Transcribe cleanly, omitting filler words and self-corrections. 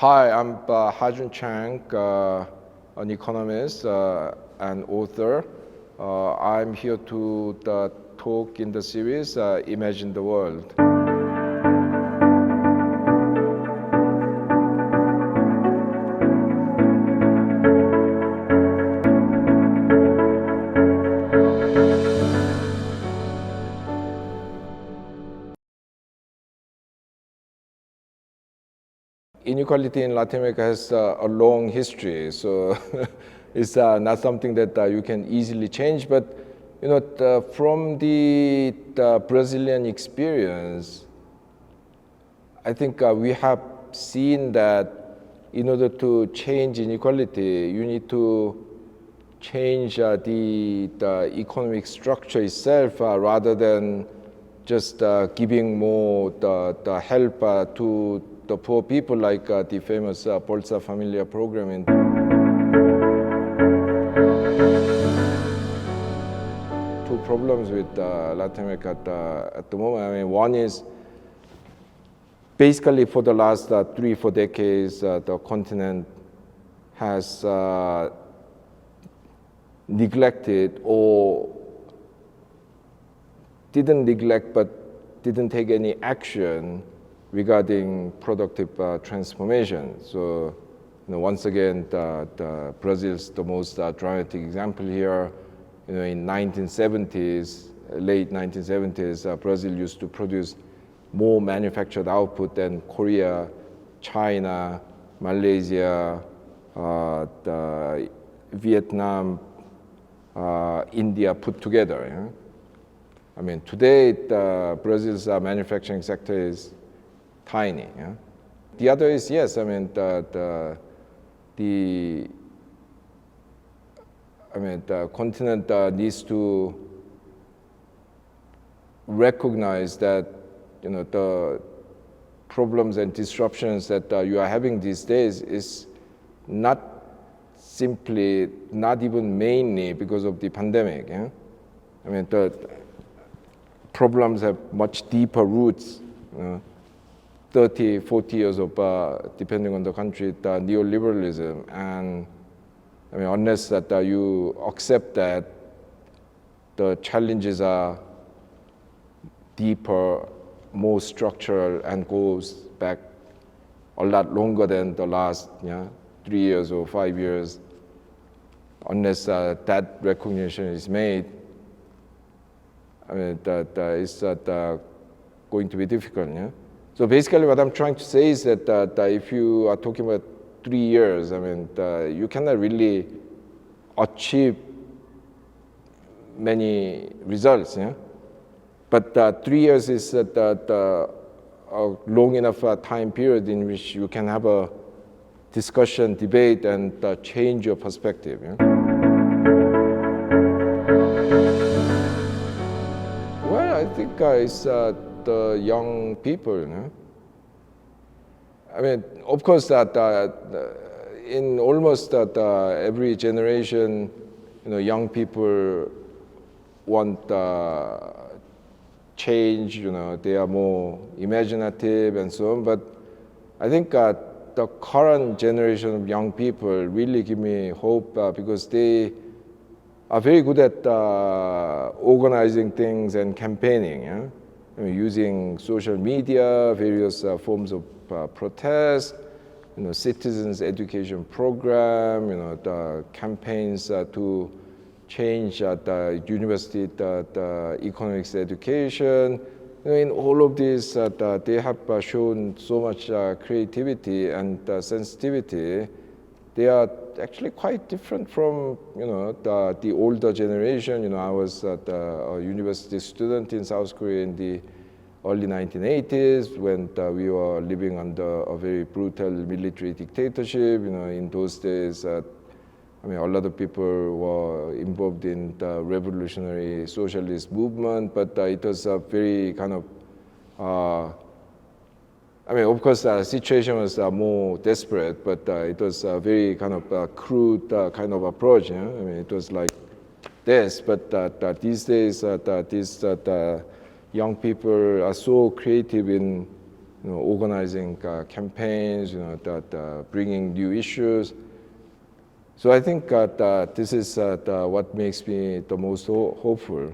Hi, I'm Ha-Joon Chang, an economist and author. I'm here to talk in the series Imagine the World. Inequality in Latin America has a long history, so it's not something that you can easily change. But from the Brazilian experience, I think we have seen that in order to change inequality, you need to change the economic structure itself rather than just giving more the help to the poor people, like the famous Bolsa Familia program. Two problems with Latin America at the moment. I mean, one is basically for the last 3-4 decades, the continent has neglected or didn't neglect but didn't take any action regarding productive transformation. So, once again, Brazil's the most dramatic example here. In 1970s, late 1970s, Brazil used to produce more manufactured output than Korea, China, Malaysia, Vietnam, India put together. Yeah? I mean, today, Brazil's manufacturing sector is tiny. Yeah? The other is, yes, I mean, the continent needs to recognize that the problems and disruptions that you are having these days is not simply, not even mainly because of the pandemic. Yeah? I mean, the problems have much deeper roots. 30, 40 years of, depending on the country, the neoliberalism. And I mean, unless that you accept that the challenges are deeper, more structural, and goes back a lot longer than the last 3 years or 5 years, unless that recognition is made, I mean, it's going to be difficult. Yeah? So basically what I'm trying to say is that if you are talking about 3 years, I mean, you cannot really achieve many results. Yeah? But 3 years is a long enough time period in which you can have a discussion, debate, and change your perspective. Yeah? Well, I think it's the young people. I mean, of course, that in almost every generation, young people want change. They are more imaginative and so on. But I think the current generation of young people really give me hope because they are very good at organizing things and campaigning. Yeah? I mean, using social media, various forms of protest, citizens education program, the campaigns to change the university, the economics education. In all of this, they have shown so much creativity and sensitivity. They are actually quite different from the older generation. I was a university student in South Korea in the early 1980s when we were living under a very brutal military dictatorship. In those days, I mean, a lot of people were involved in the revolutionary socialist movement, but it was a very kind of I mean, of course, the situation was more desperate, but it was a very kind of crude kind of approach. I mean, it was like this, but these days, these young people are so creative in organizing campaigns, bringing new issues. So I think that this is what makes me the most hopeful.